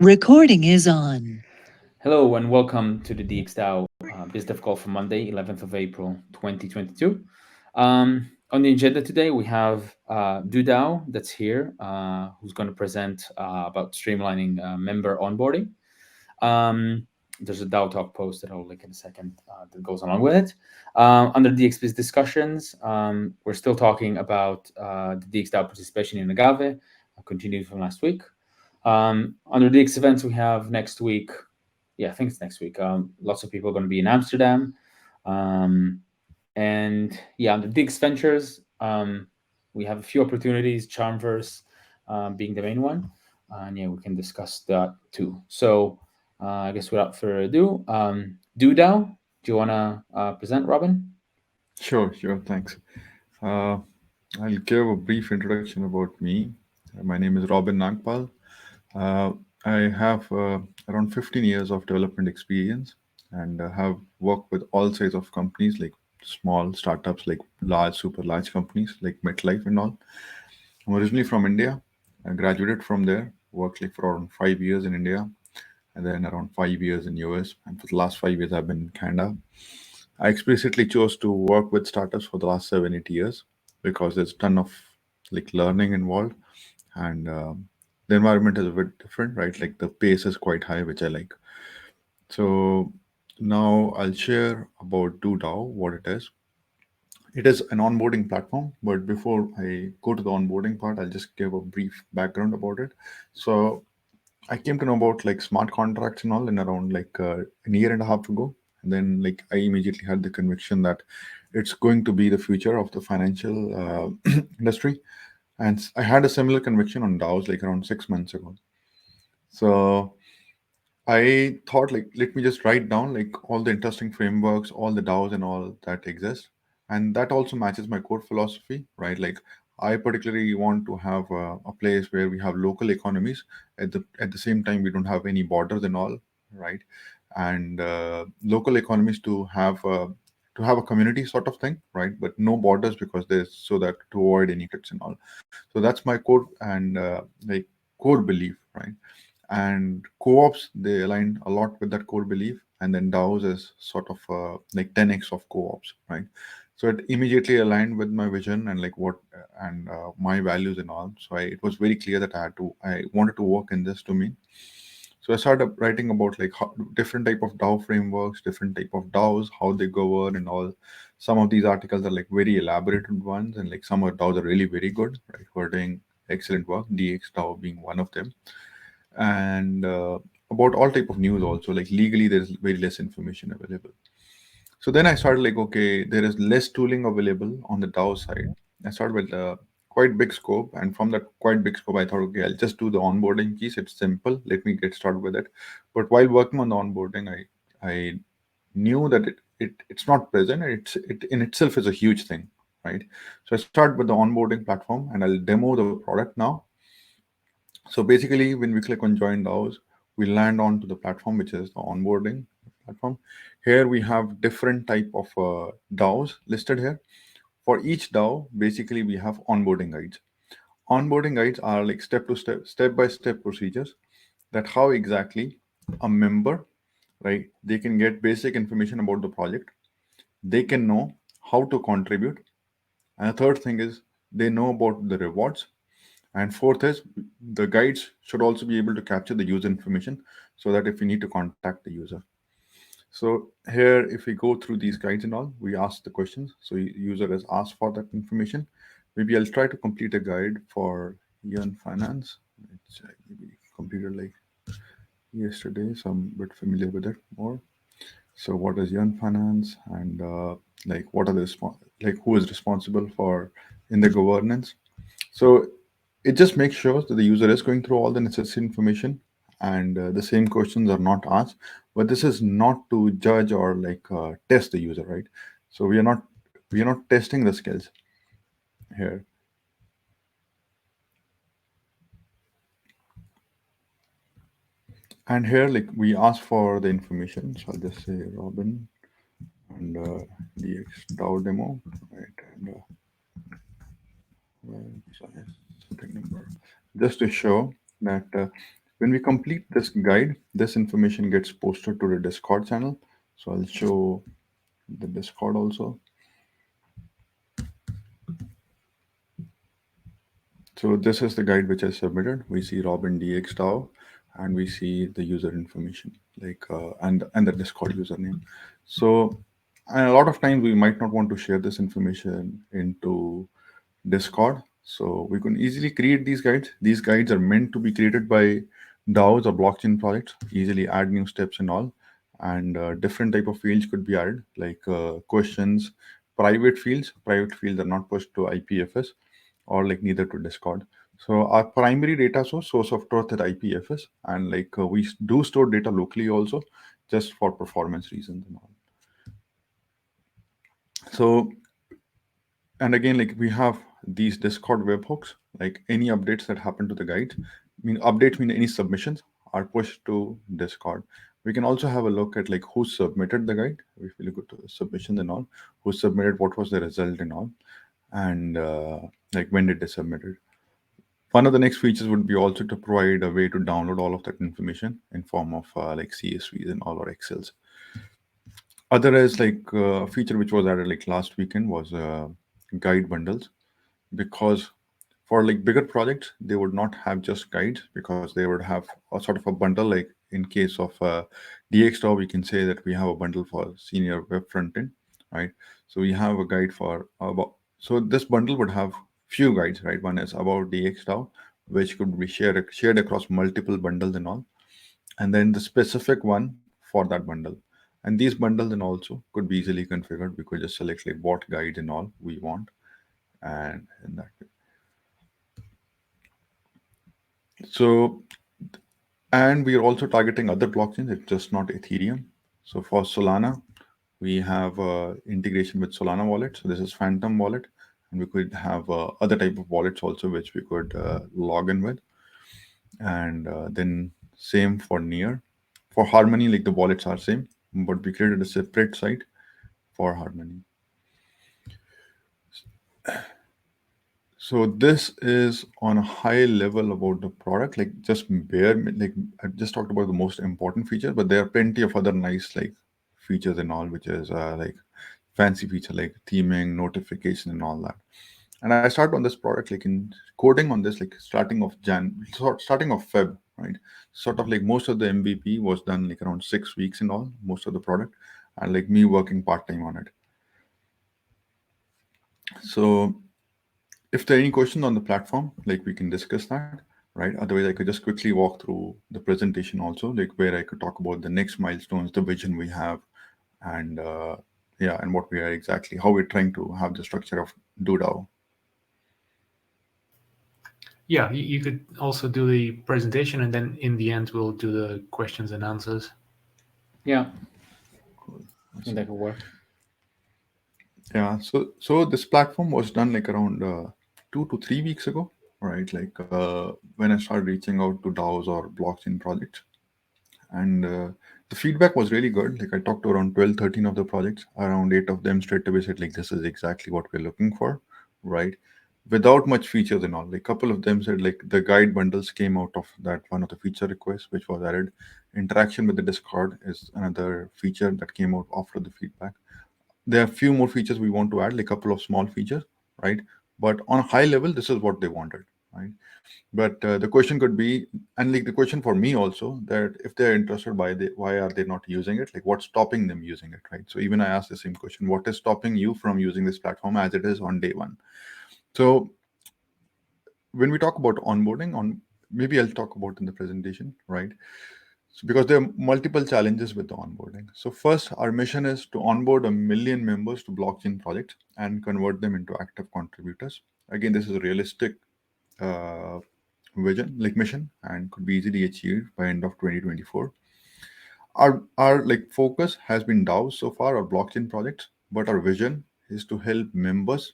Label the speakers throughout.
Speaker 1: Recording is on.
Speaker 2: Hello and welcome to the DXDAO Biz Call for Monday, 11th of April, 2022. On the agenda today, we have DuDAO that's here, who's going to present about streamlining member onboarding. There's a DAO talk post that I'll link in a second that goes along with it. Under DXbiz discussions, we're still talking about the DXDAO participation in Agave, continued from last week. Under DX events, we have next week. Yeah, I think it's next week. Lots of people are going to be in Amsterdam. And yeah, under DX Ventures, we have a few opportunities, Charmverse being the main one. And yeah, we can discuss that too. So I guess without further ado, DuDAO, do you want to present, Robin?
Speaker 3: Sure, thanks. Uh, I'll give a brief introduction about me. My name is Robin Nagpal. Uh, I have around 15 years of development experience and have worked with all size of companies like small startups, like large, super large companies like MetLife and all. I'm originally from India. I graduated from there, worked like for around 5 years in India, and then around 5 years in US. And for the last 5 years, I've been in Canada. I explicitly chose to work with startups for the last 7, 8 years because there's a ton of like learning involved, and the environment is a bit different, right? Like the pace is quite high, which I like. So now I'll share about DoDAO, what it is. It is an onboarding platform, but before I go to the onboarding part, I'll just give a brief background about it. So I came to know about like smart contracts and all in around like a year and a half ago. And then like I immediately had the conviction that it's going to be the future of the financial industry. And I had a similar conviction on DAOs like around 6 months ago. So I thought like let me just write down like all the interesting frameworks, all the DAOs and all that exist, and that also matches my core philosophy, right? Like I particularly want to have a place where we have local economies at the same time we don't have any borders and all, right? And local economies to have a community sort of thing, right? But no borders because there's so that to avoid any conflicts and all. So that's my core and like core belief, right? And co-ops they align a lot with that core belief, and then DAOs is sort of like 10x of co-ops, right? So it immediately aligned with my vision and like what and my values and all. So it was very clear that I wanted to work in this domain. So I started writing about like how, different type of DAO frameworks, different type of DAOs, how they govern and all. Some of these articles are like very elaborated ones, and like some of DAOs are really very good, right? Who are doing excellent work. DX DAO being one of them, and about all type of news also. Like legally, there's very less information available. So then I started like, okay, there is less tooling available on the DAO side. I started with a quite big scope, and from that quite big scope, I thought, okay, I'll just do the onboarding piece. It's simple. Let me get started with it. But while working on the onboarding, I knew that it's not present. It in itself is a huge thing, right? So I start with the onboarding platform, and I'll demo the product now. So basically, when we click on join DAOs, we land onto the platform, which is the onboarding platform. Here we have different type of DAOs listed here. For each DAO, basically we have onboarding guides. Onboarding guides are like step by step procedures that how exactly a member, right? They can get basic information about the project. They can know how to contribute. And the third thing is they know about the rewards, and fourth is the guides should also be able to capture the user information so that if we need to contact the user. So here, if we go through these guides and all, we ask the questions. So user has asked for that information. Maybe I'll try to complete a guide for Yearn Finance. It's maybe completed like yesterday, so I'm a bit familiar with it more. So what is Yearn Finance, and like what are the like who is responsible for in the governance? So it just makes sure that the user is going through all the necessary information, and the same questions are not asked. But this is not to judge or like test the user, right? So we are not testing the skills here. And here, like we ask for the information. So I'll just say Robin and DX DAO demo, right? And sorry, something number, just to show that When we complete this guide, this information gets posted to the Discord channel. So I'll show the Discord also. So this is the guide which I submitted. We see Robin DXDAO, and we see the user information, and the Discord username. So, and a lot of times we might not want to share this information into Discord. So we can easily create these guides. These guides are meant to be created by DAOs or blockchain projects. Easily add new steps and all, and different type of fields could be added, like questions, private fields. Private fields are not pushed to IPFS or like neither to Discord. So our primary data source of truth is IPFS, and we do store data locally also, just for performance reasons and all. So, and again, like we have these Discord webhooks, like any updates that happen to the guide, updates mean any submissions are pushed to Discord. We can also have a look at like who submitted the guide. If we look at the submissions and all, who submitted, what was the result and all, and like when did they submit it. One of the next features would be also to provide a way to download all of that information in form of like CSVs and all or Excels. Other is like a feature which was added like last weekend was guide bundles, because for like bigger projects they would not have just guides, because they would have a sort of a bundle. Like in case of DXDAO, we can say that we have a bundle for senior web frontend, right? So we have a guide for about, so this bundle would have few guides, right? One is about DXDAO, which could be shared across multiple bundles and all, and then the specific one for that bundle. And these bundles and also could be easily configured. We could just select like what guide and all we want, and in that way. So, and we are also targeting other blockchains. It's just not Ethereum. So for Solana, we have integration with Solana wallet. So this is Phantom wallet, and we could have other type of wallets also, which we could log in with. And then same for Near. For Harmony, like the wallets are same, but we created a separate site for Harmony. So this is on a high level about the product, like just like I just talked about the most important feature, but there are plenty of other nice like features and all, which is like fancy feature like theming, notification, and all that. And I started on this product like in coding on this like starting of Feb, right? Sort of like most of the MVP was done like around 6 weeks and all, most of the product, and like me working part time on it. So if there are any questions on the platform, like we can discuss that, right? Otherwise, I could just quickly walk through the presentation also, like where I could talk about the next milestones, the vision we have, and yeah, and what we are exactly, how we're trying to have the structure of DoDAO.
Speaker 1: Yeah, you could also do the presentation, and then in the end we'll do the questions and answers.
Speaker 2: Yeah,
Speaker 3: Cool.
Speaker 2: I think that could work.
Speaker 3: Yeah, so this platform was done like around 2 to 3 weeks ago, right? Like when I started reaching out to DAOs or blockchain projects, and the feedback was really good. Like I talked to around 12, 13 of the projects. Around 8 of them straight away said like this is exactly what we're looking for, right? Without much features and all. Like couple of them said like the guide bundles came out of that one of the feature requests which was added. Interaction with the Discord is another feature that came out after the feedback. There are a few more features we want to add, like a couple of small features, right? But on a high level, this is what they wanted, right? But the question could be, and like the question for me also, that if they're interested, why are they not using it? Like what's stopping them using it, right? So even I asked the same question: what is stopping you from using this platform as it is on day one? So when we talk about onboarding, on maybe I'll talk about in the presentation, right? So because there are multiple challenges with the onboarding. So first, our mission is to onboard 1 million members to blockchain projects and convert them into active contributors. Again, this is a realistic uh, vision, like mission, and could be easily achieved by end of 2024. Our like focus has been DAO so far, or blockchain projects, but our vision is to help members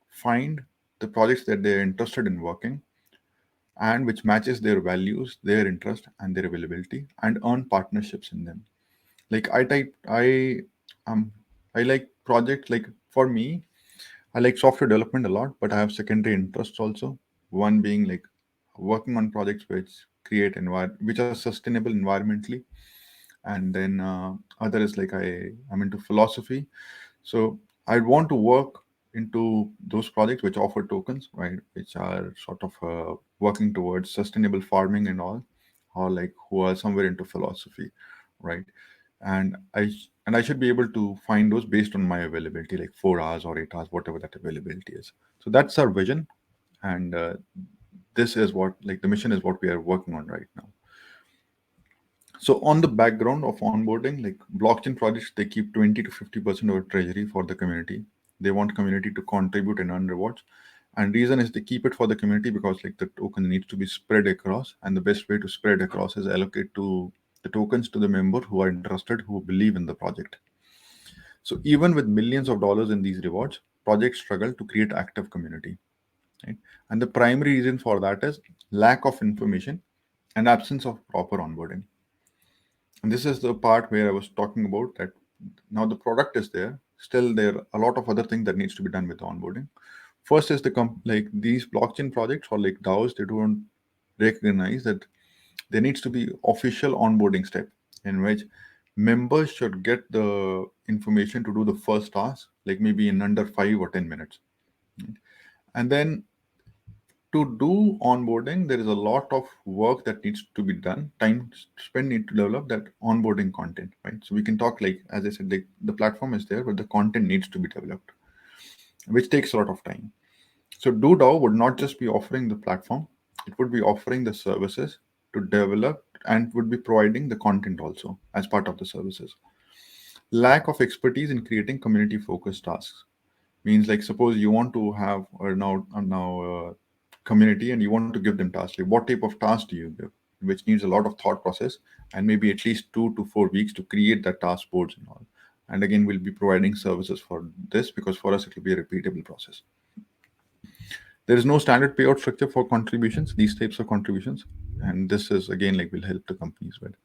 Speaker 3: find the projects that they're interested in working and which matches their values, their interest, and their availability, and earn partnerships in them. Like um I like projects. Like for me, I like software development a lot, but I have secondary interests also. One being like working on projects which create which are sustainable environmentally. And then other is like I'm into philosophy. So I want to work into those projects which offer tokens, right? Which are sort of working towards sustainable farming and all, or like who are somewhere into philosophy, right? And I should be able to find those based on my availability, like 4 hours or 8 hours, whatever that availability is. So that's our vision, and this is what like the mission is what we are working on right now. So on the background of onboarding, like blockchain projects, they keep 20 to 50% of treasury for the community. They want community to contribute and earn rewards. And reason is they keep it for the community because like the token needs to be spread across, and the best way to spread across is allocate to the tokens to the member who are interested, who believe in the project. So even with millions of dollars in these rewards, projects struggle to create active community. Right? And the primary reason for that is lack of information and absence of proper onboarding. And this is the part where I was talking about that now the product is there, still there are a lot of other things that needs to be done with onboarding. First is like these blockchain projects or like DAOs, they don't recognize that there needs to be official onboarding step in which members should get the information to do the first task, like maybe in under 5 or 10 minutes. And then to do onboarding, there is a lot of work that needs to be done, time spent need to develop that onboarding content, right? So we can talk like, as I said, like the platform is there, but the content needs to be developed, which takes a lot of time. So DoDAO would not just be offering the platform, it would be offering the services to develop and would be providing the content also as part of the services. Lack of expertise in creating community focused tasks means like suppose you want to have now community and you want to give them tasks, like what type of task do you give, which needs a lot of thought process and maybe at least 2 to 4 weeks to create that task boards and all. And again, we'll be providing services for this because for us it will be a repeatable process. There is no standard payout structure for contributions, these types of contributions, and this is again like will help the companies with.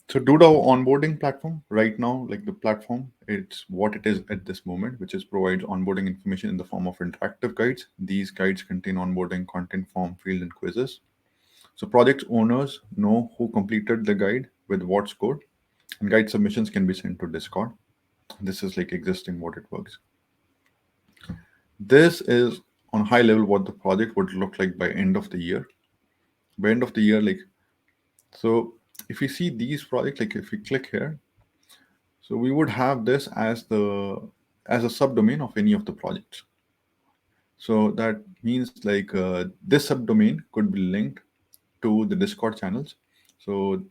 Speaker 3: So DoDAO onboarding platform right now, like the platform, it's what it is at this moment, which is provides onboarding information in the form of interactive guides. These guides contain onboarding content, form, field, and quizzes. So project owners know who completed the guide with what score, and guide submissions can be sent to Discord. This is like existing what it works. This is on high level what the project would look like by end of the year. By end of the year, like so if you see these projects, like if we click here, so we would have this as a subdomain of any of the projects. So that means like this subdomain could be linked to the Discord channels. So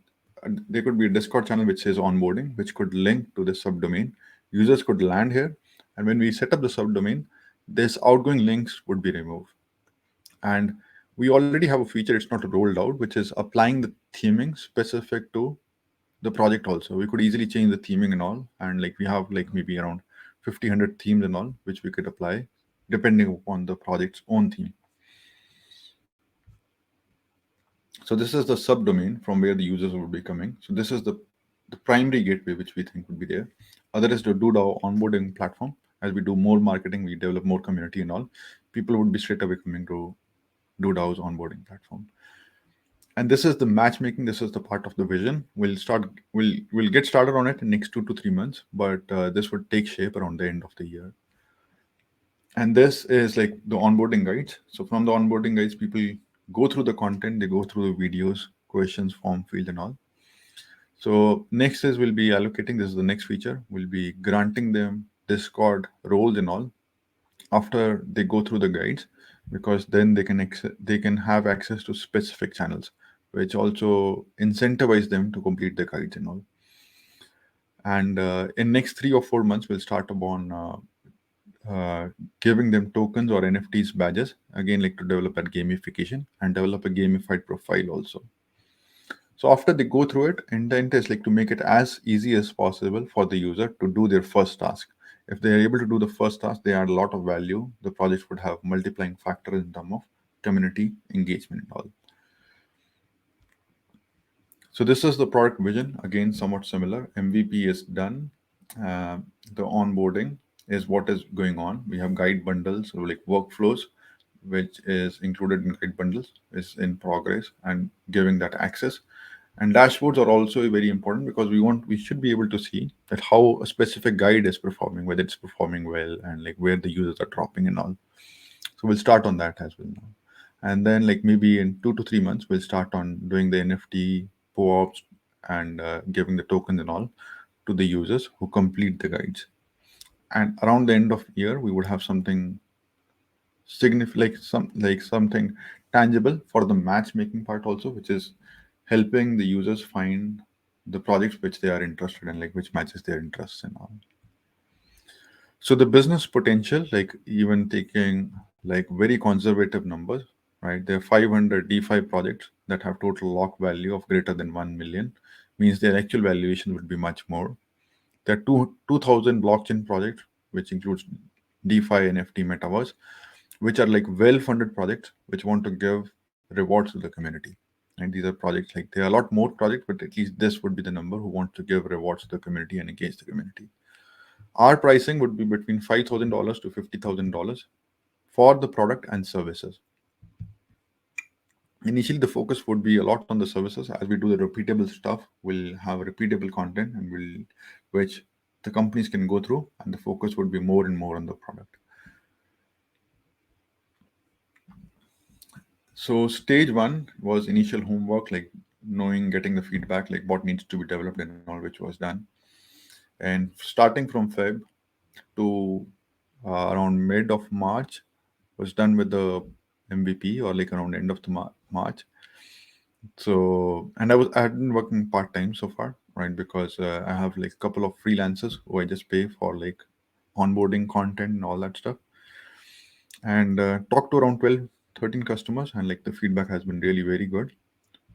Speaker 3: there could be a Discord channel which says onboarding, which could link to the subdomain. Users could land here, and when we set up the subdomain, this outgoing links would be removed. And we already have a feature, it's not rolled out, which is applying the theming specific to the project also. We could easily change the theming and all, and like we have like maybe around 50-100 themes and all, which we could apply depending upon the project's own theme. So this is the subdomain from where the users would be coming. So this is the primary gateway which we think would be there. Other is the DoDAO onboarding platform. As we do more marketing, we develop more community and all, people would be straight away coming to DoDAO's onboarding platform. And this is the matchmaking. This is the part of the vision. We'll get started on it in next 2 to 3 months, but this would take shape around the end of the year. And this is like the onboarding guides. So from the onboarding guides, people go through the content, they go through the videos, questions, form, field, and all. So next is we'll be allocating. This is the next feature. We'll be granting them Discord roles and all after they go through the guides, because then they can have access to specific channels, which also incentivize them to complete the guides and all. And in next 3 or 4 months, we'll start upon giving them tokens or NFTs badges, again, like to develop that gamification and develop a gamified profile also. So after they go through it, intent is like to make it as easy as possible for the user to do their first task. If they are able to do the first task, they add a lot of value. The project would have multiplying factor in terms of community engagement and all. So this is the product vision, again, somewhat similar. MVP is done. The onboarding is what is going on. We have guide bundles, so like workflows. which is included in guide bundles, is in progress and giving that access. And dashboards are also very important because we should be able to see that how a specific guide is performing, whether it's performing well, and like where the users are dropping and all. So we'll start on that as well now. And then like maybe in 2 to 3 months, we'll start on doing the NFT POAPs and giving the tokens and all to the users who complete the guides. And around the end of year, we would have something significant, like something tangible for the matchmaking part also, which is helping the users find the projects which they are interested in, like which matches their interests and all. So the business potential, like even taking like very conservative numbers, right? There are 500 DeFi projects that have total lock value of greater than 1 million, means their actual valuation would be much more. There are 2,000 blockchain projects, which includes DeFi, NFT, Metaverse, which are like well-funded projects which want to give rewards to the community. And these are projects like there are a lot more projects, but at least this would be the number who want to give rewards to the community and engage the community. Our pricing would be between $5,000 to $50,000 for the product and services. Initially, the focus would be a lot on the services. As we do the repeatable stuff, we'll have repeatable content and which the companies can go through, and the focus would be more and more on the product. So stage one was initial homework, like getting the feedback, like what needs to be developed and all, which was done. And starting from Feb to around mid of March was done with the MVP, or like around end of the March. So, and I had been working part time so far, right? Because I have like a couple of freelancers who I just pay for like onboarding content and all that stuff. And talked to around 12, 13 customers, and like the feedback has been really very good,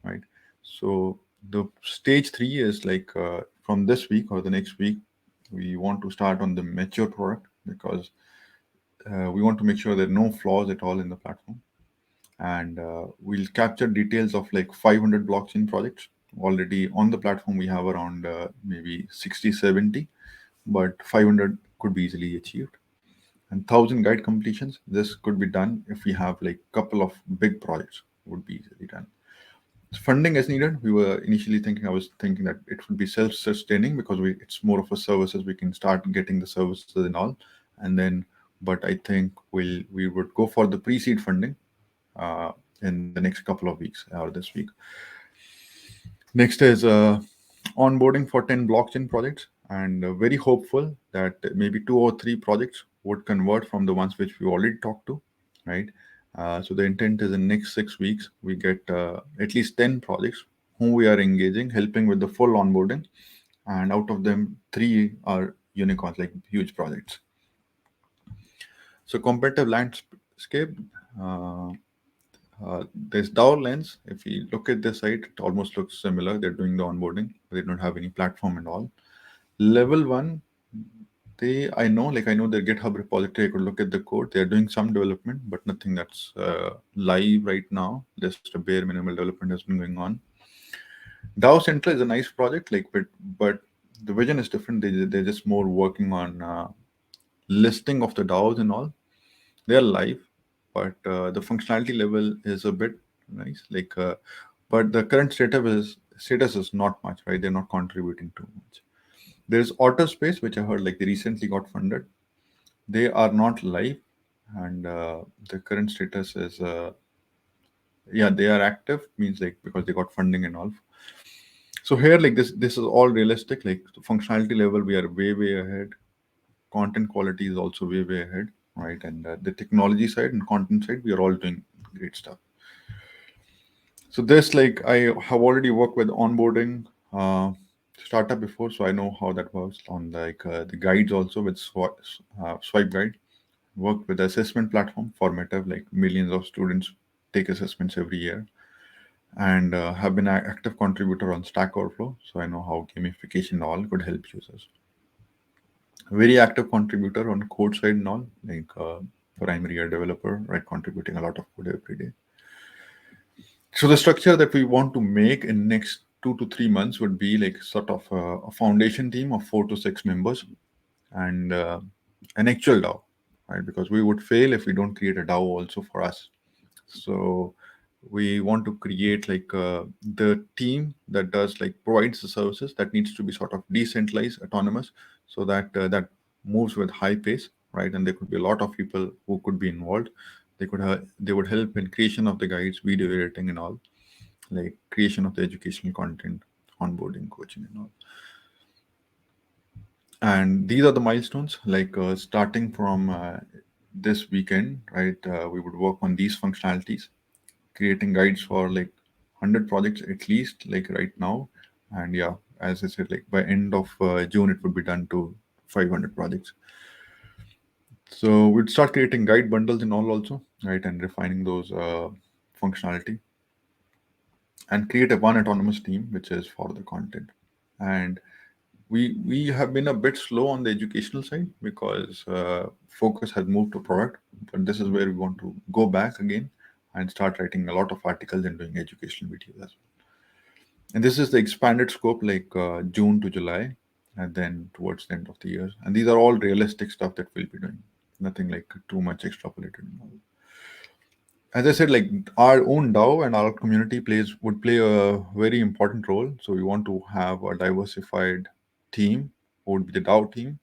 Speaker 3: right? So the stage three is like from this week or the next week, we want to start on the mature product because we want to make sure there are no flaws at all in the platform. And we'll capture details of like 500 blockchain projects. Already on the platform, we have around maybe 60, 70, but 500 could be easily achieved. And 1,000 guide completions, this could be done if we have like a couple of big projects, would be easily done. Funding is needed. We were initially thinking, I was thinking that it would be self-sustaining because it's more of a services. We can start getting the services and all, and then. But I think we would go for the pre-seed funding in the next couple of weeks or this week. Next is onboarding for 10 blockchain projects, and very hopeful that maybe 2 or 3 projects would convert from the ones which we already talked to, right? So the intent is in next 6 weeks, we get at least 10 projects whom we are engaging, helping with the full onboarding. And out of them, 3 are unicorns, like huge projects. So competitive landscape, there's DAO Lens. If you look at this site, it almost looks similar. They're doing the onboarding, but they don't have any platform and all. Level 1, I know their GitHub repository. I could look at the code. They're doing some development, but nothing that's live right now. Just a bare minimal development has been going on. DAO Central is a nice project, but the vision is different. They're just more working on listing of the DAOs and all. They're live, but the functionality level is a bit nice. But the current status is not much, right? They're not contributing too much. There's Autospace, which I heard like they recently got funded. They are not live, and the current status is they are active, means like because they got funding and all. So here, like this is all realistic. Like the functionality level, we are way ahead. Content quality is also way ahead, right? And the technology side and content side, we are all doing great stuff. So this, like, I have already worked with onboarding startup before, so I know how that works on the guides also with Swipe Guide. Worked with the assessment platform, formative, like millions of students take assessments every year, and have been an active contributor on Stack Overflow, so I know how gamification and all could help users. Very active contributor on code side and all, like primary or developer, right? Contributing a lot of code every day. So the structure that we want to make in next 2 to 3 months would be like sort of a foundation team of 4 to 6 members and an actual DAO, right? Because we would fail if we don't create a DAO also for us. So we want to create like the team that does like provides the services that needs to be sort of decentralized, autonomous, so that that moves with high pace, right? And there could be a lot of people who could be involved. They would help in creation of the guides, video editing, and all, like creation of the educational content, onboarding, coaching, and all. And these are the milestones, like starting from this weekend, right? We would work on these functionalities, creating guides for like 100 projects at least, like right now. And yeah, as I said, like by end of June, it would be done to 500 projects. So we'd start creating guide bundles and all also, right? And refining those functionality, and create a one autonomous team, which is for the content. And we have been a bit slow on the educational side because focus has moved to product, but this is where we want to go back again and start writing a lot of articles and doing educational videos as well. And this is the expanded scope, like June to July, and then towards the end of the year. And these are all realistic stuff that we'll be doing, nothing like too much extrapolated. As I said, like our own DAO and our community would play a very important role. So we want to have a diversified team, who would be the DAO team,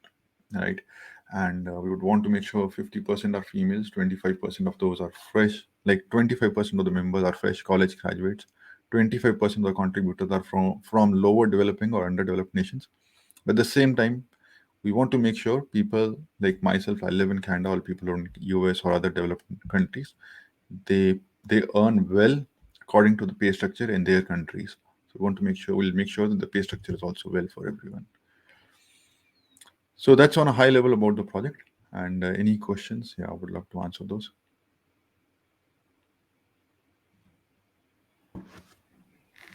Speaker 3: right? And we would want to make sure 50% are females, 25% of those are fresh, like 25% of the members are fresh college graduates, 25% of the contributors are from lower developing or underdeveloped nations. But at the same time, we want to make sure people like myself, I live in Canada, or people in US or other developed countries, they earn well according to the pay structure in their countries. So we'll make sure that the pay structure is also well for everyone. So that's on a high level about the project. And any questions? Yeah, I would love to answer those.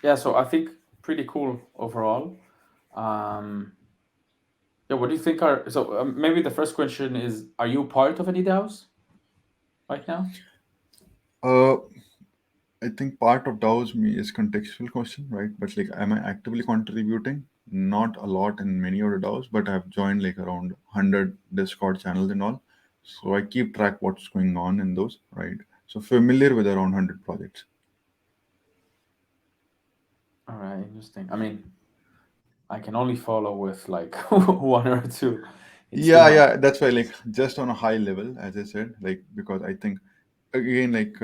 Speaker 2: Yeah, so I think pretty cool overall. Yeah, what do you think are so? Maybe the first question is: are you part of any DAOs right now?
Speaker 3: Uh, I think part of DAOs me is contextual question, right? But like, am I actively contributing? Not a lot in many of the DAOs, but I've joined like around 100 Discord channels and all. So I keep track what's going on in those, right? So familiar with around 100 projects.
Speaker 2: All right, interesting. I mean, I can only follow with like one or two. It's too
Speaker 3: Yeah,
Speaker 2: much.
Speaker 3: yeah, that's why, like, just on a high level, as I said, like, because I think, again, like,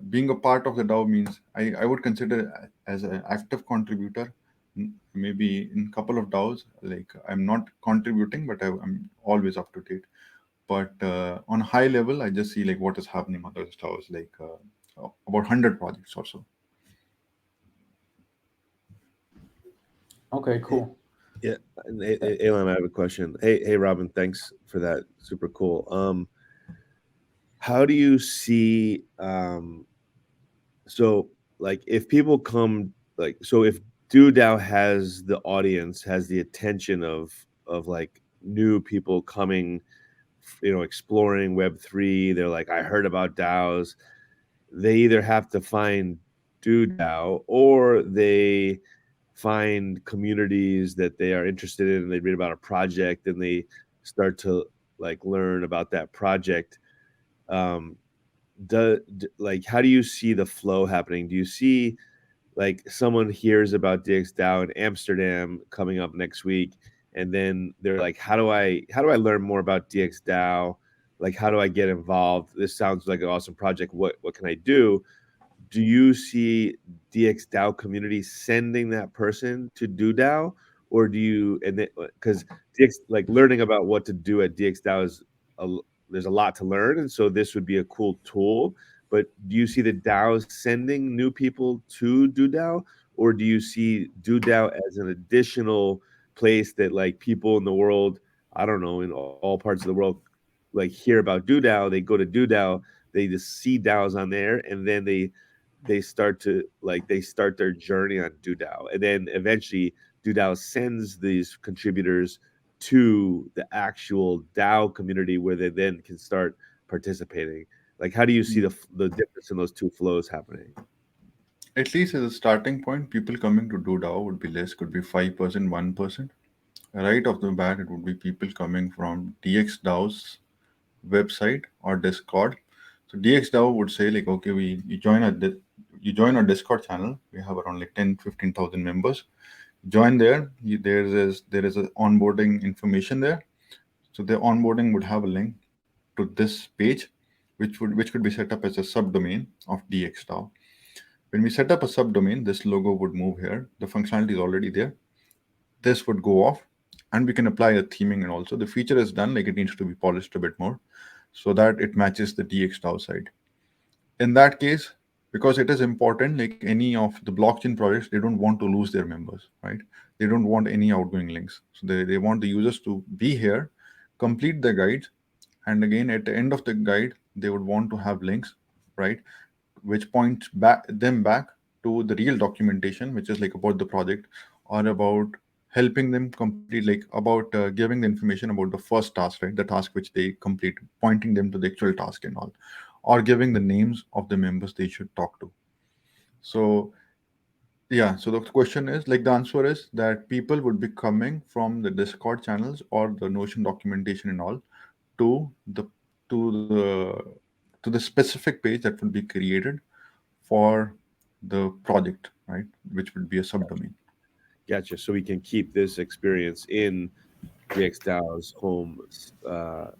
Speaker 3: being a part of the DAO means I would consider as an active contributor. Maybe in a couple of DAOs, like, I'm not contributing, but I'm always up to date. But on a high level, I just see, like, what is happening on those DAOs, like, about 100 projects or so.
Speaker 2: Okay, cool.
Speaker 4: Yeah, Elam, I have a question. Hey, Robin, thanks for that. Super cool. How do you see? So, like, if people come, like, so if DoDAO has the audience, has the attention of like new people coming, exploring Web3, they're like, I heard about DAOs. They either have to find DoDAO or they find communities that they are interested in, and they read about a project and they start to like learn about that project. Like, how do you see the flow happening? Do you see like someone hears about DXDAO in Amsterdam coming up next week, and then they're like, how do I learn more about DXDAO? Like, how do I get involved? This sounds like an awesome project. What can I do? Do you see DXDAO community sending that person to DoDAO, or do you, and because DX, like learning about what to do at DXDAO is there's a lot to learn, and so this would be a cool tool. But do you see the DAOs sending new people to DoDAO, or do you see DoDAO as an additional place that like people in the world, I don't know, in all parts of the world, like hear about DoDAO, they go to DoDAO, they just see DAOs on there, and then they start their journey on DoDAO, and then eventually DoDAO sends these contributors to the actual DAO community where they then can start participating. Like, how do you see the difference in those two flows happening?
Speaker 3: At least as a starting point, people coming to do DAO would be less, could be 5%, 1%. Right off the bat, it would be people coming from DX DAOs website or Discord. So DXDAO would say like, okay, you join our Discord channel. We have around like 10-15,000 members. Join there. There is a onboarding information there. So the onboarding would have a link to this page, which could be set up as a subdomain of DXDAO. When we set up a subdomain, this logo would move here. The functionality is already there. This would go off, and we can apply a theming, and also the feature is done. Like, it needs to be polished a bit more so that it matches the DXDAO side. In that case, because it is important, like any of the blockchain projects, they don't want to lose their members, right? They don't want any outgoing links. So they want the users to be here, complete the guides, and again, at the end of the guide, they would want to have links, right? Which points back to the real documentation, which is like about the project, or about helping them complete, like about giving the information about the first task, right? The task which they complete, pointing them to the actual task and all, or giving the names of the members they should talk to. So yeah, so the question is, like, the answer is that people would be coming from the Discord channels or the Notion documentation and all to the to the to the specific page that would be created for the project, right? Which would be a subdomain.
Speaker 4: Gotcha. So we can keep this experience in DXDAO's home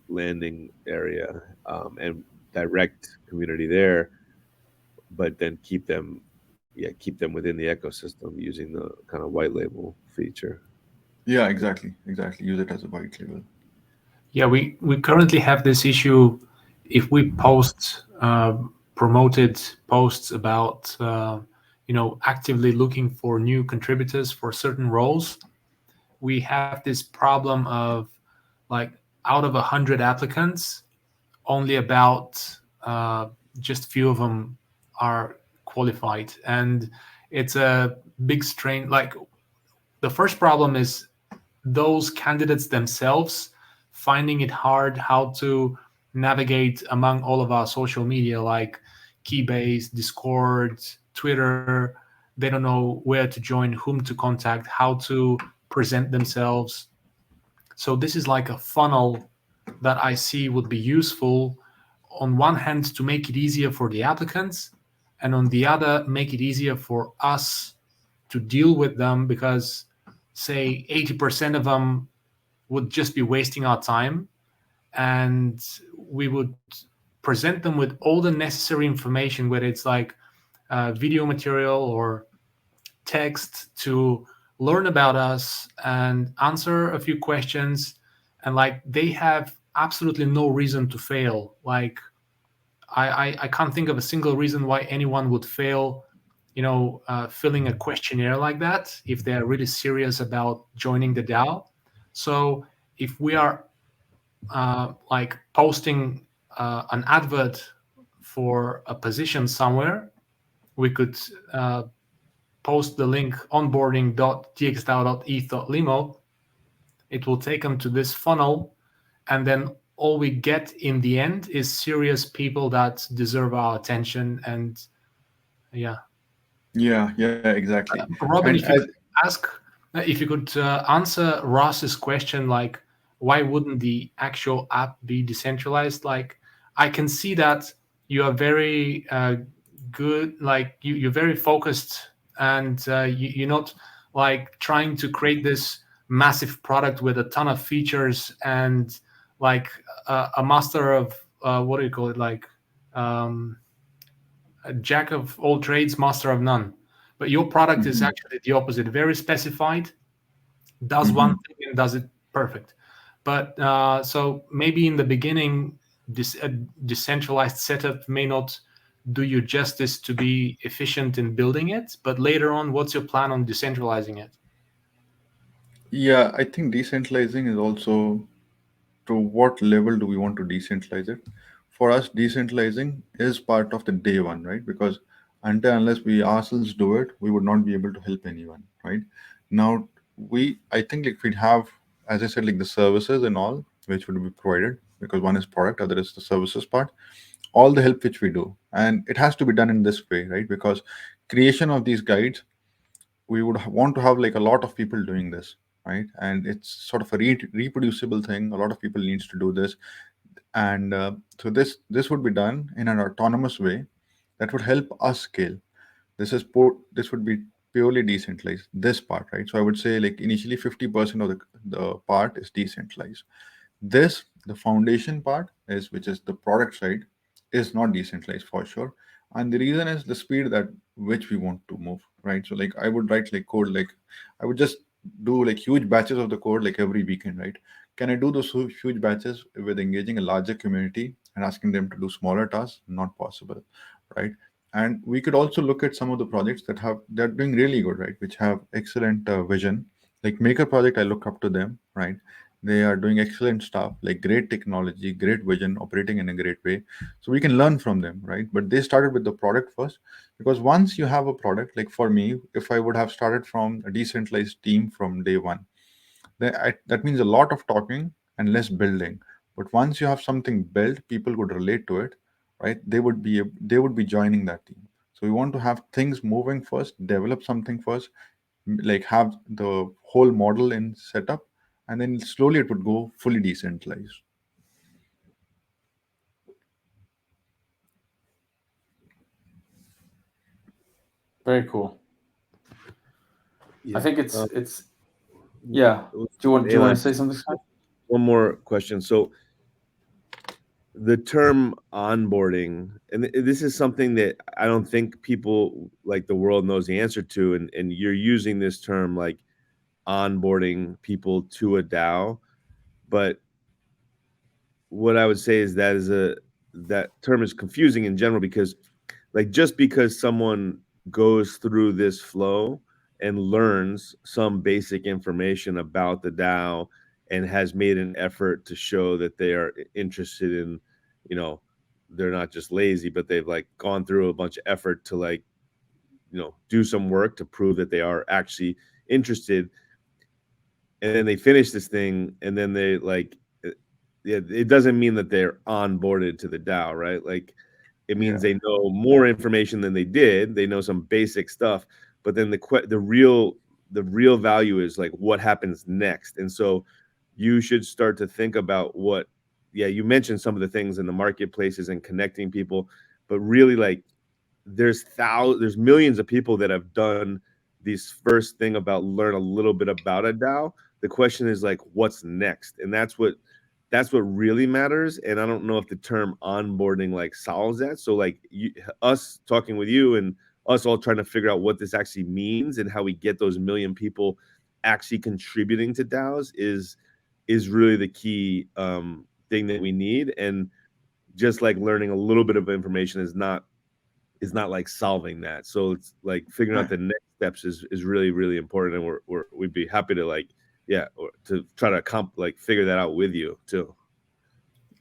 Speaker 4: landing area and direct community there, but then keep them within the ecosystem using the kind of white label feature.
Speaker 3: Yeah, exactly. Use it as a white label.
Speaker 1: Yeah, we currently have this issue. If we post promoted posts about actively looking for new contributors for certain roles, we have this problem of, like, out of 100 applicants, only about just few of them are qualified, and it's a big strain. Like, the first problem is those candidates themselves finding it hard how to navigate among all of our social media, like Keybase, Discord, Twitter. They don't know where to join, whom to contact, how to present themselves. So this is like a funnel that I see would be useful, on one hand, to make it easier for the applicants, and on the other, make it easier for us to deal with them, because say 80% of them would just be wasting our time, and we would present them with all the necessary information, whether it's like video material or text, to learn about us and answer a few questions, and like they have absolutely no reason to fail. Like, I can't think of a single reason why anyone would fail filling a questionnaire like that, if they're really serious about joining the DAO. So if we are like posting an advert for a position somewhere, we could post the link onboarding.dxdao.eth.limo. It will take them to this funnel, and then all we get in the end is serious people that deserve our attention. And yeah,
Speaker 3: exactly.
Speaker 1: Robin,
Speaker 3: And
Speaker 1: if you could answer Ross's question, like, why wouldn't the actual app be decentralized? Like, I can see that you are very good, like you're very focused, and you're not like trying to create this massive product with a ton of features and like a master of what do you call it, like a jack of all trades, master of none. But your product is actually the opposite, very specified, does one thing and does it perfect. But so maybe in the beginning, this decentralized setup may not do you justice to be efficient in building it, but later on, what's your plan on decentralizing it?
Speaker 3: yeah, I think decentralizing is also, to what level do we want to decentralize it? For us, decentralizing is part of the day one, right? Because unless we ourselves do it, we would not be able to help anyone, right? Now, I think if we have, as I said, like the services and all, which would be provided, because one is product, other is the services part, all the help which we do. And it has to be done in this way, right? Because creation of these guides, we would want to have like a lot of people doing this, right? And it's sort of a reproducible thing. A lot of people needs to do this. And so this would be done in an autonomous way that would help us scale. This would be purely decentralized, this part, right? So I would say like initially 50% of the part is decentralized. This, the foundation part is, which is the product side, is not decentralized for sure. And the reason is the speed that which we want to move, right? So like I would write like code, like I would just do like huge batches of the code like every weekend, right? Can I do those huge batches with engaging a larger community and asking them to do smaller tasks? Not possible, right? And we could also look at some of the projects they're doing really good, right? Which have excellent vision. Like Maker project, I look up to them, right? They are doing excellent stuff, like great technology, great vision, operating in a great way. So we can learn from them, right? But they started with the product first, because once you have a product, like for me, if I would have started from a decentralized team from day one, that means a lot of talking and less building. But once you have something built, people could relate to it, right? They would be joining that team. So we want to have things moving first, develop something first, like have the whole model in setup, and then slowly it would go fully decentralized.
Speaker 2: Very cool.
Speaker 4: Yeah.
Speaker 2: I think it's yeah. Do you want to say something, Scott?
Speaker 4: One more question. So the term onboarding, and this is something that I don't think people like the world knows the answer to, and you're using this term like onboarding people to a DAO, but what I would say is that term is confusing in general, because like just because someone goes through this flow and learns some basic information about the DAO and has made an effort to show that they are interested in, you know, they're not just lazy, but they've like gone through a bunch of effort to like, do some work to prove that they are actually interested. And then they finish this thing, and then they like, it doesn't mean that they're onboarded to the DAO, right? Like it means
Speaker 3: Yeah.
Speaker 4: they know more information than they did. They know some basic stuff, but then the real value is like what happens next. And so you should start to think about you mentioned some of the things in the marketplaces and connecting people, but really like there's millions of people that have done these first thing about learn a little bit about a DAO. The question is like, what's next? And that's what really matters. And I don't know if the term onboarding like solves that. So like us talking with you and us all trying to figure out what this actually means and how we get those million people actually contributing to DAOs is really the key thing that we need. And just like learning a little bit of information is not like solving that. So it's like figuring out the next steps is really, really important. And we'd be happy to like, to try to figure that out with you too.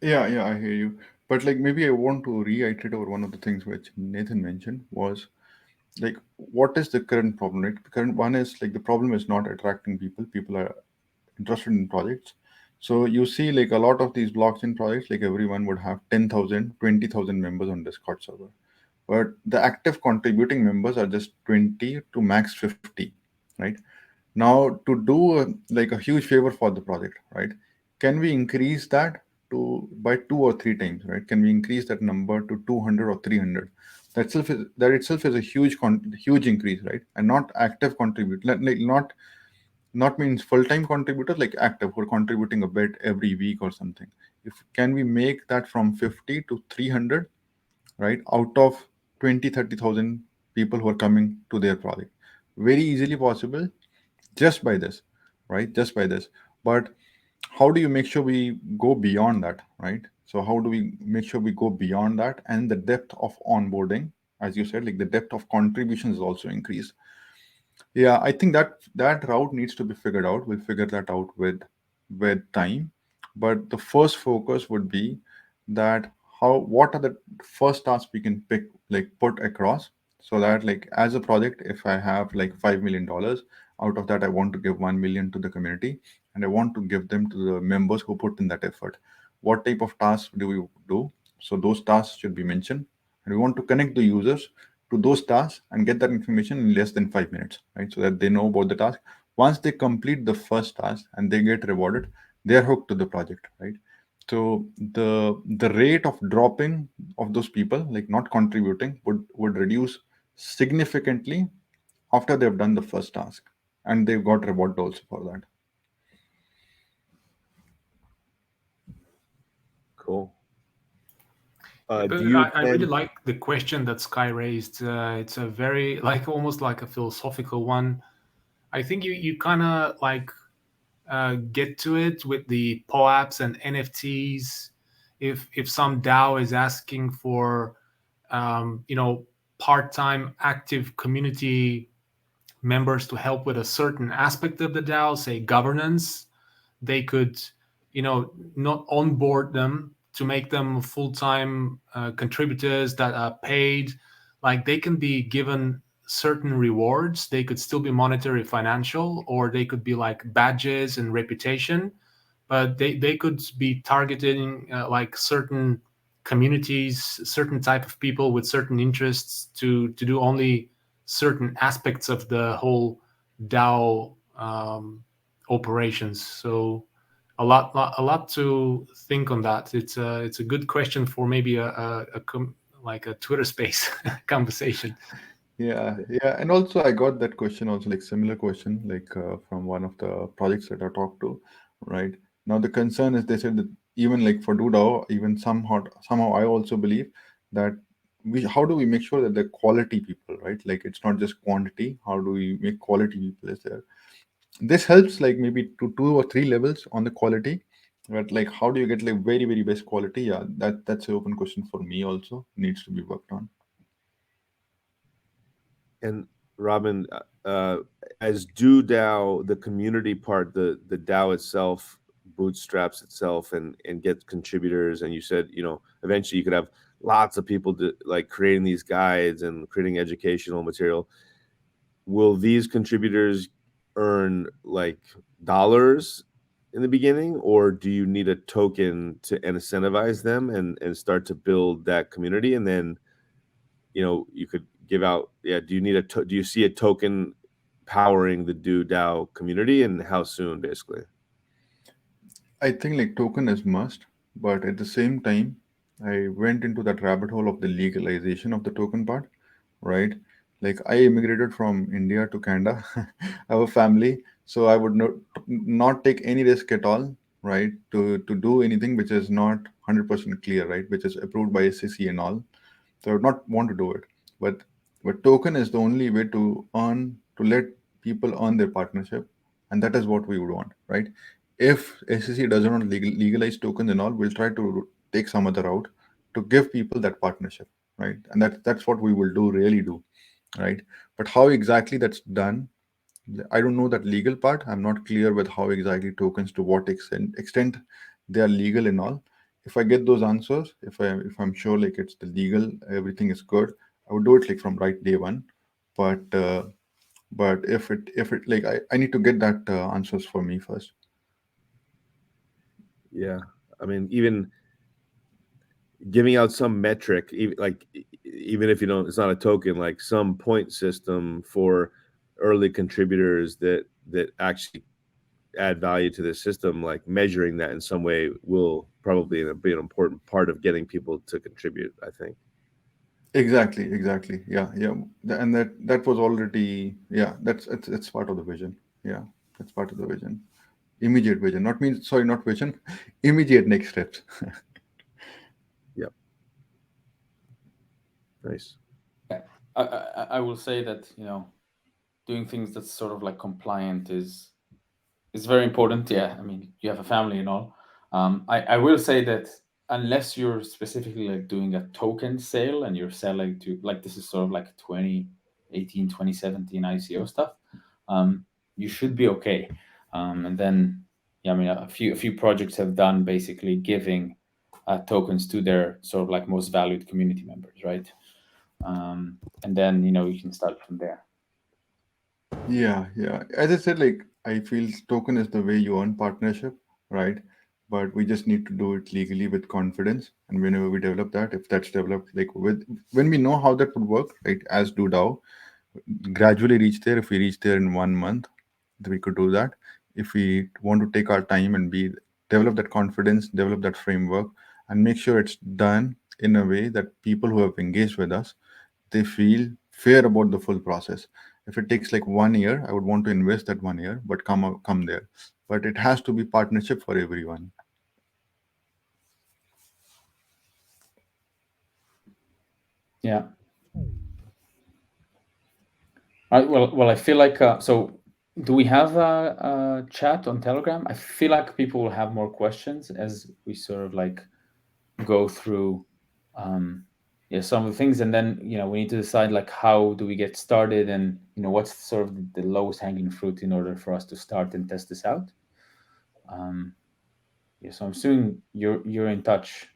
Speaker 3: Yeah, I hear you. But like maybe I want to reiterate over one of the things which Nathan mentioned was like what is the current problem, right? The current one is like the problem is not attracting people. People are interested in projects. So you see like a lot of these blockchain projects, like everyone would have 10,000, 20,000 members on Discord server. But the active contributing members are just 20 to max 50, right? Now, to do like a huge favor for the project, right? Can we increase that to by 2 or 3 times, right? Can we increase that number to 200 or 300? That itself is a huge increase, right? And not active contribute, like not means full-time contributors, like active who are contributing a bit every week or something. If can we make that from 50 to 300, right? Out of 20, 30,000 people who are coming to their project, very easily possible just by this, right? Just by this. But how do you make sure we go beyond that, right? So how do we make sure we go beyond that, and the depth of onboarding, as you said, like the depth of contributions is also increased. Yeah, I think that route needs to be figured out. We'll figure that out with time. But the first focus would be that what are the first tasks we can put across, so that like as a project, if I have like $5 million, out of that I want to give 1 million to the community, and I want to give them to the members who put in that effort. What type of tasks do we do? So those tasks should be mentioned, and we want to connect the users to those tasks and get that information in less than 5 minutes, right? So that they know about the task. Once they complete the first task and they get rewarded, they are hooked to the project, right? So the rate of dropping of those people, like not contributing, would reduce significantly after they've done the first task, and they've got rewarded also for that.
Speaker 4: Cool.
Speaker 1: But
Speaker 4: Do you
Speaker 1: I really
Speaker 4: plan?
Speaker 1: like the question that Sky raised. It's a very like almost like a philosophical one. I think you kind of like get to it with the POAPs and NFTs. If some DAO is asking for part-time active community members to help with a certain aspect of the DAO, say governance, they could not onboard them to make them full-time contributors that are paid. Like they can be given certain rewards. They could still be monetary financial, or they could be like badges and reputation, but they could be targeting like certain communities, certain type of people with certain interests to do only certain aspects of the whole DAO operations. So a lot to think on that. It's a good question for maybe like a Twitter space conversation.
Speaker 3: Yeah, and also I got that question also, like similar question, like from one of the projects that I talked to, right? Now the concern is they said that even like for DoDAO, even somehow I also believe that how do we make sure that they're quality people, right? Like it's not just quantity. How do we make quality people is there? This helps like maybe to 2 or 3 levels on the quality, but like how do you get like very very best quality? Yeah, that's an open question for me also, needs to be worked on.
Speaker 4: And Robin, as do DAO, the community part, the DAO itself bootstraps itself and gets contributors. And you said, eventually you could have lots of people like creating these guides and creating educational material. Will these contributors earn like dollars in the beginning, or do you need a token to incentivize them and start to build that community? And then, you could give out, do you need do you see a token powering the DAO community, and how soon, basically?
Speaker 3: I think like token is must, but at the same time, I went into that rabbit hole of the legalization of the token part, right? Like I immigrated from India to Canada. I have a family, so I would not take any risk at all, right? To do anything which is not 100% clear, right? Which is approved by SEC and all. So I would not want to do it. But token is the only way to let people earn their partnership, and that is what we would want, right? If SEC does not legalize tokens and all, we'll try to take some other route to give people that partnership, right? And that's what we will really do, right? But how exactly that's done, I don't know that legal part. I'm not clear with how exactly tokens, to what extent they are legal and all. If I get those answers, if I'm sure like it's the legal, everything is good, I would do it like from right day one. But if it like I need to get that answers for me first.
Speaker 4: Yeah, I mean, even giving out some metric, even if you don't, it's not a token, like some point system for early contributors that actually add value to the system, like measuring that in some way will probably be an important part of getting people to contribute, I think.
Speaker 3: Exactly. Yeah. And that was already, yeah. It's part of the vision. Yeah, that's part of the vision. Immediate vision, not vision. Immediate next steps.
Speaker 4: Yep. Nice.
Speaker 2: Yeah. I will say that doing things that's sort of like compliant is very important. Yeah, I mean, you have a family and all. I will say that unless you're specifically like doing a token sale and you're selling to, like, this is sort of like 2018 2017 ICO stuff, you should be okay. And then I mean, a few projects have done basically giving tokens to their sort of like most valued community members, right? And then you can start from there.
Speaker 3: Yeah. As I said, like I feel token is the way you earn partnership, right? But we just need to do it legally with confidence. And whenever we develop that, if that's developed, like when we know how that would work, right? As do DAO, gradually reach there. If we reach there in 1 month, then we could do that. If we want to take our time and be develop that confidence, develop that framework, and make sure it's done in a way that people who have engaged with us, they feel fair about the full process. If it takes like 1 year, I would want to invest that 1 year, but come there. But it has to be partnership for everyone.
Speaker 2: Yeah. Well, I feel like so. Do we have a chat on Telegram? I feel like people will have more questions as we sort of like go through some of the things, and then we need to decide like how do we get started, and what's sort of the lowest hanging fruit in order for us to start and test this out. So I'm assuming you're in touch.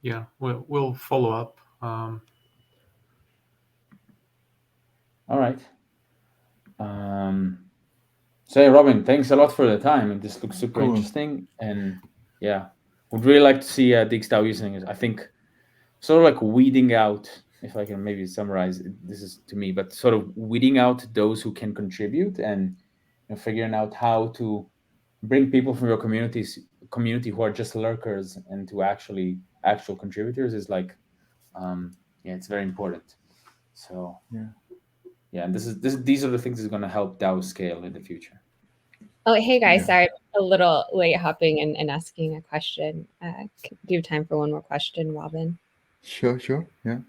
Speaker 1: Yeah, we'll follow up.
Speaker 2: All right. So hey, Robin, thanks a lot for the time, and this looks super
Speaker 3: Cool.
Speaker 2: interesting, and yeah, would really like to see DXDAO using it. I think sort of like weeding out, if I can maybe summarize this is to me, but sort of weeding out those who can contribute, and figuring out how to bring people from your community who are just lurkers and to actual contributors is like it's very important. So yeah, and these are the things that's going to help DAO scale in the future.
Speaker 5: Oh, hey guys, sorry, I'm a little late hopping and asking a question. Do you have time for one more question, Robin?
Speaker 3: Sure. Yeah.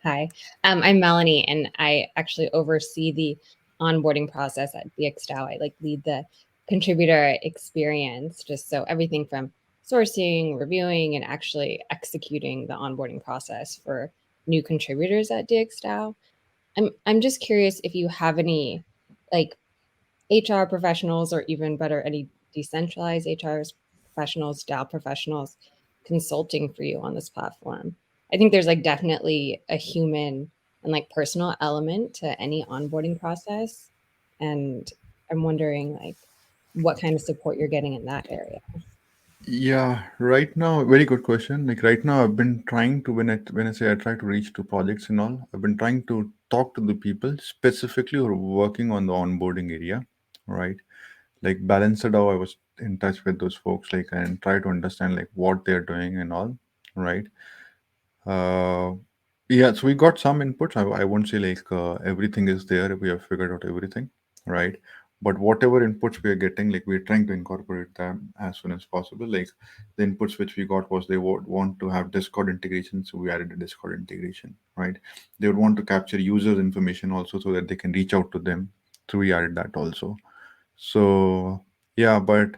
Speaker 5: Hi, I'm Melanie, and I actually oversee the onboarding process at DXDAO. I lead the contributor experience, just so everything from sourcing, reviewing, and actually executing the onboarding process for new contributors at DXDAO. I'm just curious if you have any HR professionals, or even better, any decentralized HR professionals, DAO professionals consulting for you on this platform. I think there's definitely a human and personal element to any onboarding process. And I'm wondering what kind of support you're getting in that area.
Speaker 3: Yeah, right now, very good question. Right now, I've been trying to when I say I try to reach to projects and all, I've been trying to talk to the people specifically who are working on the onboarding area, right? Like Balancer.io, I was in touch with those folks, and try to understand what they're doing and all, right? Yeah, so we got some inputs. I won't say everything is there. We have figured out everything, right? But whatever inputs we are getting, we're trying to incorporate them as soon as possible. The inputs which we got was they would want to have Discord integration, so we added a Discord integration, right? They would want to capture users' information also so that they can reach out to them. So we added that also. So yeah, but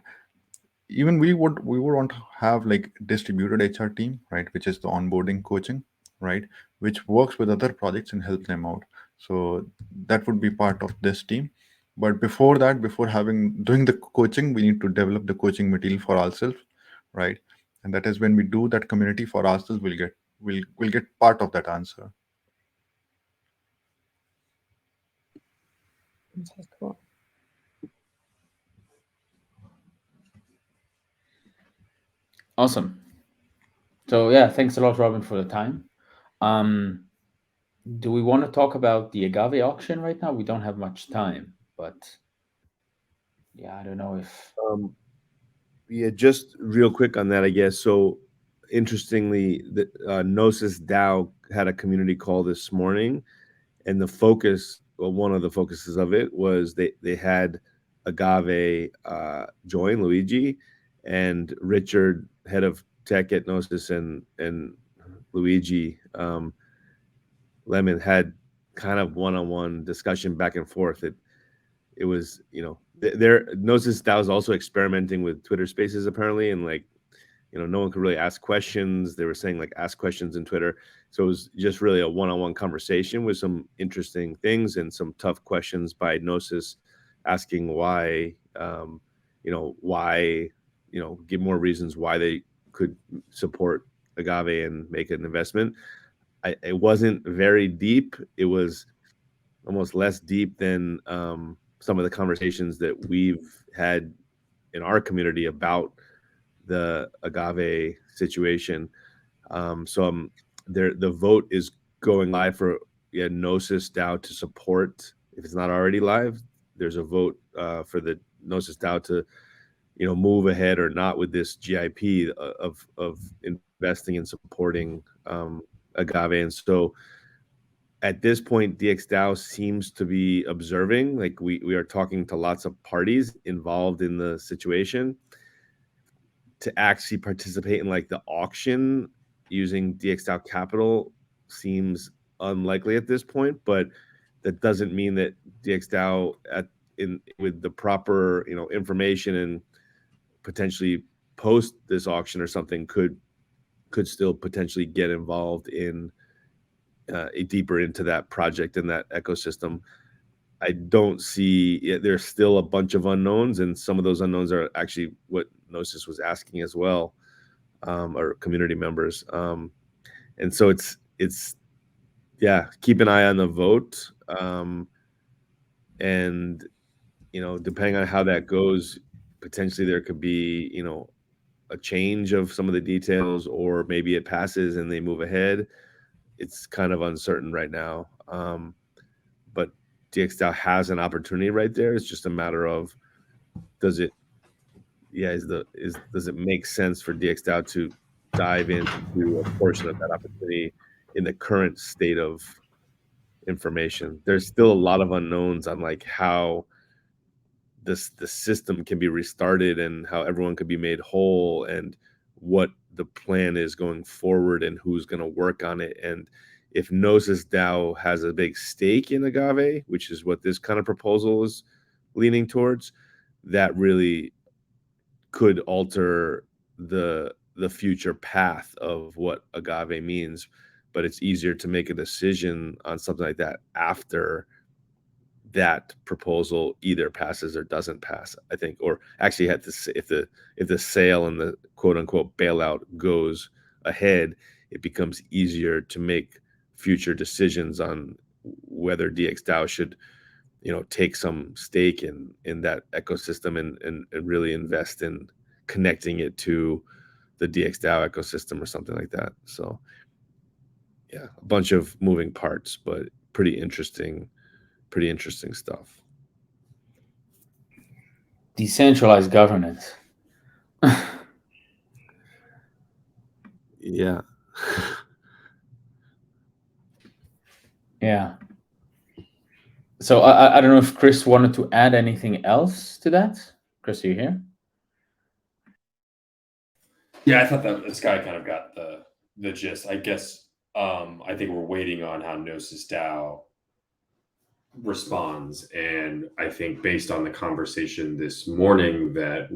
Speaker 3: even we would want to have distributed HR team, right, which is the onboarding coaching, right, which works with other projects and help them out. So that would be part of this team. But before that, before doing the coaching, we need to develop the coaching material for ourselves, right? And that is when we do that community for ourselves, we'll get part of that answer.
Speaker 5: Okay, cool.
Speaker 2: Awesome. So yeah, thanks a lot, Robin, for the time. Do we want to talk about the Agave auction right now? We don't have much time, but yeah, I don't know if
Speaker 4: Yeah, just real quick on that, I guess. So interestingly, the Gnosis DAO had a community call this morning, and the focus, well, one of the focuses of it was they had Agave join, Luigi, and Richard, head of tech at Gnosis, and Luigi Lemon had kind of one-on-one discussion back and forth. It was, their Gnosis DAO was also experimenting with Twitter Spaces apparently, and no one could really ask questions. They were saying ask questions in Twitter. So it was just really a one-on-one conversation with some interesting things and some tough questions by Gnosis, asking why, give more reasons why they could support Agave and make an investment. It wasn't very deep. It was almost less deep than some of the conversations that we've had in our community about the Agave situation. The vote is going live for Gnosis DAO to support. If it's not already live, there's a vote for the Gnosis DAO to move ahead or not with this GIP of investing and supporting Agave. And so at this point, DXDAO seems to be observing, like we are talking to lots of parties involved in the situation to actually participate in like the auction using DXDAO capital seems unlikely at this point, but that doesn't mean that DXDAO with the proper information and potentially post this auction or something could still potentially get involved in deeper into that project and that ecosystem. I don't see there's still a bunch of unknowns, and some of those unknowns are actually what Gnosis was asking as well, or community members. And so it's keep an eye on the vote, and depending on how that goes, potentially there could be a change of some of the details, or maybe it passes and they move ahead. It's kind of uncertain right now, but DXDAO has an opportunity right there. It's just a matter of does it make sense for DXDAO to dive into a portion of that opportunity in the current state of information. There's still a lot of unknowns on like how the system can be restarted and how everyone could be made whole and what the plan is going forward and who's going to work on it. And if Gnosis DAO has a big stake in Agave, which is what this kind of proposal is leaning towards, that really could alter the future path of what Agave means. But it's easier to make a decision on something like that after that proposal either passes or doesn't pass, I think. Or actually if the sale and the quote unquote bailout goes ahead, it becomes easier to make future decisions on whether DXDAO should take some stake in that ecosystem and really invest in connecting it to the DXDAO ecosystem or something like that. So yeah, a bunch of moving parts, but pretty interesting stuff.
Speaker 2: Decentralized governance.
Speaker 4: Yeah.
Speaker 2: Yeah. So I don't know if Chris wanted to add anything else to that. Chris, are you here?
Speaker 6: Yeah, I thought that this guy kind of got the gist. I guess I think we're waiting on how Gnosis DAO responds, and I think based on the conversation this morning that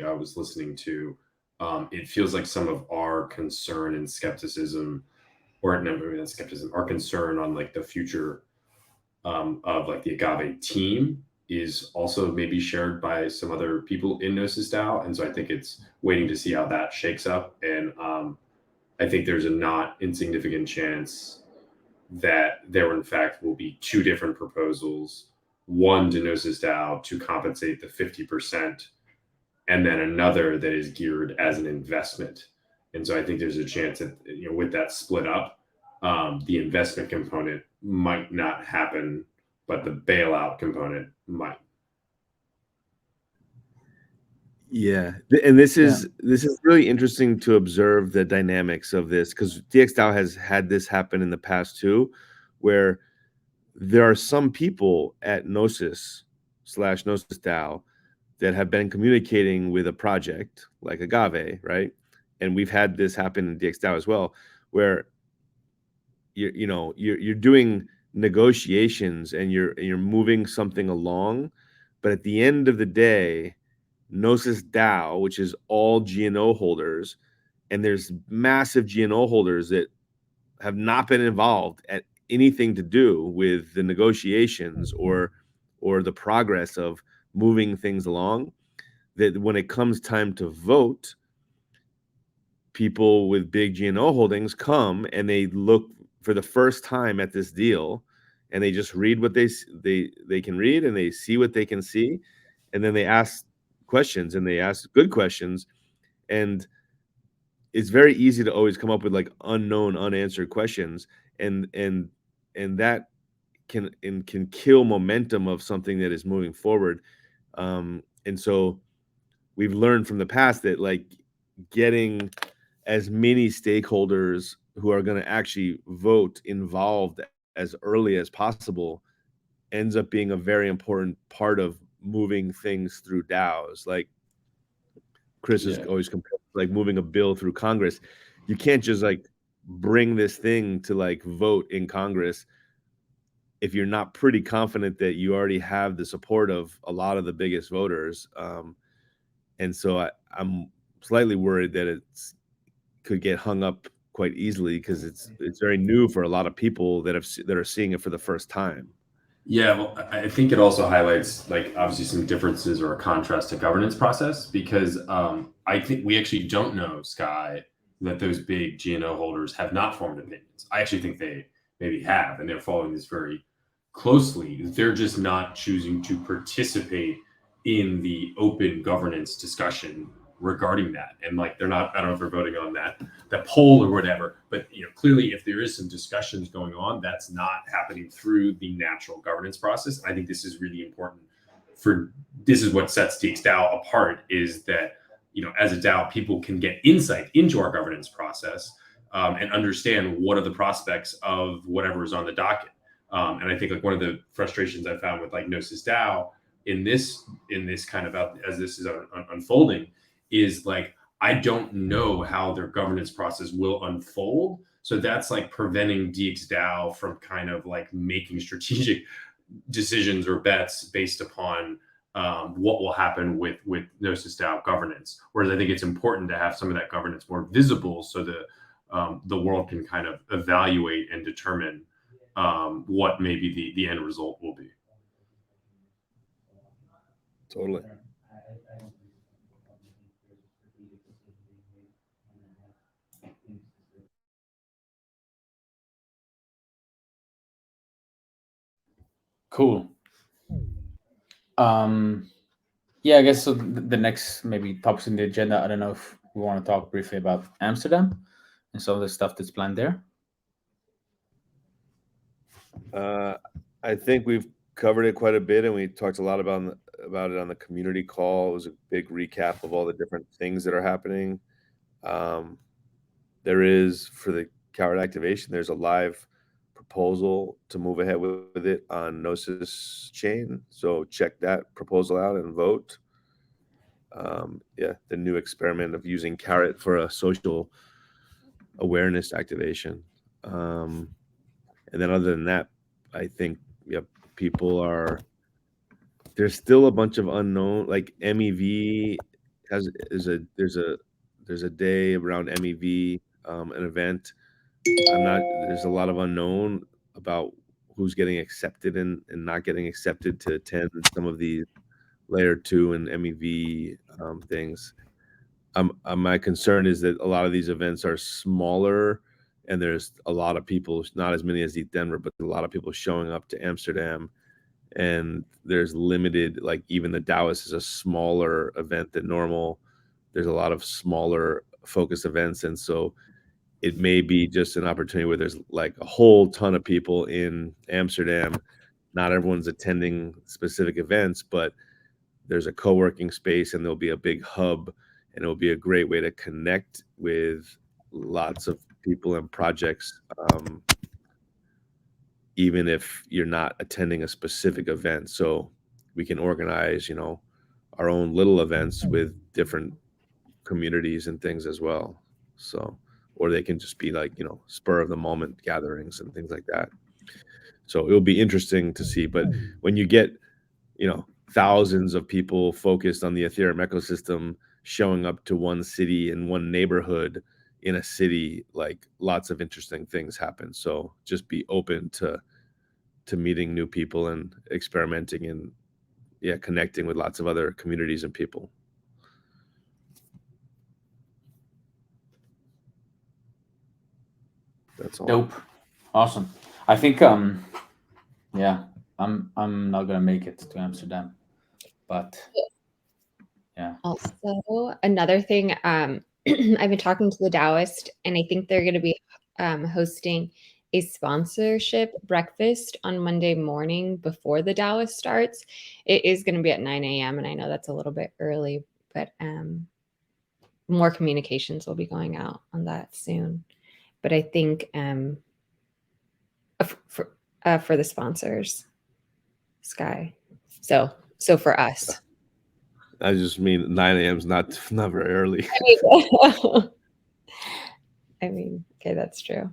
Speaker 6: I was listening to, it feels like some of our concern and skepticism, or not skepticism, our concern on like the future of like the Agave team is also maybe shared by some other people in Gnosis DAO. And so I think it's waiting to see how that shakes up. And I think there's a not insignificant chance that there in fact will be two different proposals, one to Gnosis DAO to compensate the 50%, and then another that is geared as an investment. And so I think there's a chance that with that split up, the investment component might not happen, but the bailout component might.
Speaker 4: Yeah, and this is really interesting to observe the dynamics of this, because DXDAO has had this happen in the past too, where there are some people at Gnosis / Gnosis DAO that have been communicating with a project like Agave, right? And we've had this happen in DXDAO as well, where you're doing negotiations and you're moving something along, but at the end of the day, Gnosis DAO, which is all GNO holders, and there's massive GNO holders that have not been involved at anything to do with the negotiations or the progress of moving things along, that when it comes time to vote, people with big GNO holdings come and they look for the first time at this deal, and they just read what they can read, and they see what they can see, and then they ask questions, and they ask good questions, and it's very easy to always come up with like unknown, unanswered questions, and that can kill momentum of something that is moving forward. And so we've learned from the past that like getting as many stakeholders who are going to actually vote involved as early as possible ends up being a very important part of moving things through DAOs. Like Chris is always compared to like moving a bill through Congress. You can't just like bring this thing to like vote in Congress if you're not pretty confident that you already have the support of a lot of the biggest voters. And so I'm slightly worried that it's could get hung up quite easily because it's very new for a lot of people that are seeing it for the first time.
Speaker 6: Yeah, well, I think it also highlights like obviously some differences or a contrast to governance process because I think we actually don't know, Sky, that those big GNO holders have not formed opinions. I actually think they maybe have, and they're following this very closely. They're just not choosing to participate in the open governance discussion regarding that. And like they're not, I don't know if they're voting on that poll or whatever, but clearly if there is some discussions going on, that's not happening through the natural governance process. I think this is really important this is what sets DXDAO apart, is that as a DAO, people can get insight into our governance process and understand what are the prospects of whatever is on the docket. And I think like one of the frustrations I found with like Gnosis DAO in this kind of as this is unfolding is like, I don't know how their governance process will unfold. So that's like preventing DXDAO from kind of like making strategic decisions or bets based upon what will happen with Gnosis DAO governance. Whereas I think it's important to have some of that governance more visible so that the world can kind of evaluate and determine what maybe the end result will be.
Speaker 4: Totally.
Speaker 2: Cool. Yeah, I guess so. The next maybe topics in the agenda. I don't know if we want to talk briefly about Amsterdam and some of the stuff that's planned there.
Speaker 4: I think we've covered it quite a bit, and we talked a lot about it on the community call. It was a big recap of all the different things that are happening. There is, for the coward activation, there's a live proposal to move ahead with it on Gnosis chain. So check that proposal out and vote. The new experiment of using Carrot for a social awareness activation. And then other than that, I think there's still a bunch of unknown, like MEV there's a day around MEV, an event. There's a lot of unknown about who's getting accepted and not getting accepted to attend some of these layer 2 and MEV things. My concern is that a lot of these events are smaller and there's a lot of people, not as many as Denver, but a lot of people showing up to Amsterdam, and there's limited, like even the Taoist is a smaller event than normal. There's a lot of smaller focused events, and so it may be just an opportunity where there's like a whole ton of people in Amsterdam. Not everyone's attending specific events, but there's a co-working space and there'll be a big hub, and it'll be a great way to connect with lots of people and projects, even if you're not attending a specific event. So we can organize, our own little events with different communities and things as well. So, or they can just be like, spur of the moment gatherings and things like that. So it'll be interesting to see. But when you get, thousands of people focused on the Ethereum ecosystem showing up to one city and one neighborhood in a city, like lots of interesting things happen. So just be open to meeting new people and experimenting and connecting with lots of other communities and people. That's all.
Speaker 2: Dope. Awesome. I think I'm not gonna make it to Amsterdam, but yeah.
Speaker 5: Also, another thing, I've been talking to the Taoist, and I think they're going to be hosting a sponsorship breakfast on Monday morning before the Taoist starts. It is going to be at 9 a.m. and I know that's a little bit early but more communications will be going out on that soon. But I think for the sponsors, Sky. So for us.
Speaker 4: I just mean 9 a.m. is not very early.
Speaker 5: I mean, okay, that's true.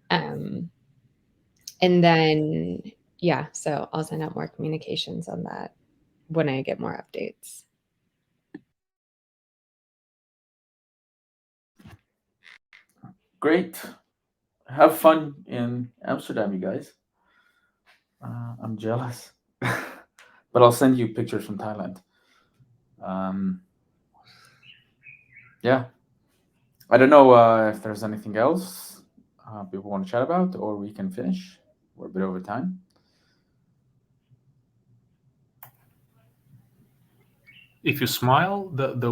Speaker 5: And then, yeah, so I'll send out more communications on that when I get more updates.
Speaker 2: Great. Have fun in Amsterdam, you guys. I'm jealous. But I'll send you pictures from Thailand. Yeah. I don't know if there's anything else people want to chat about, or we can finish. We're a bit over time.
Speaker 1: If you smile, the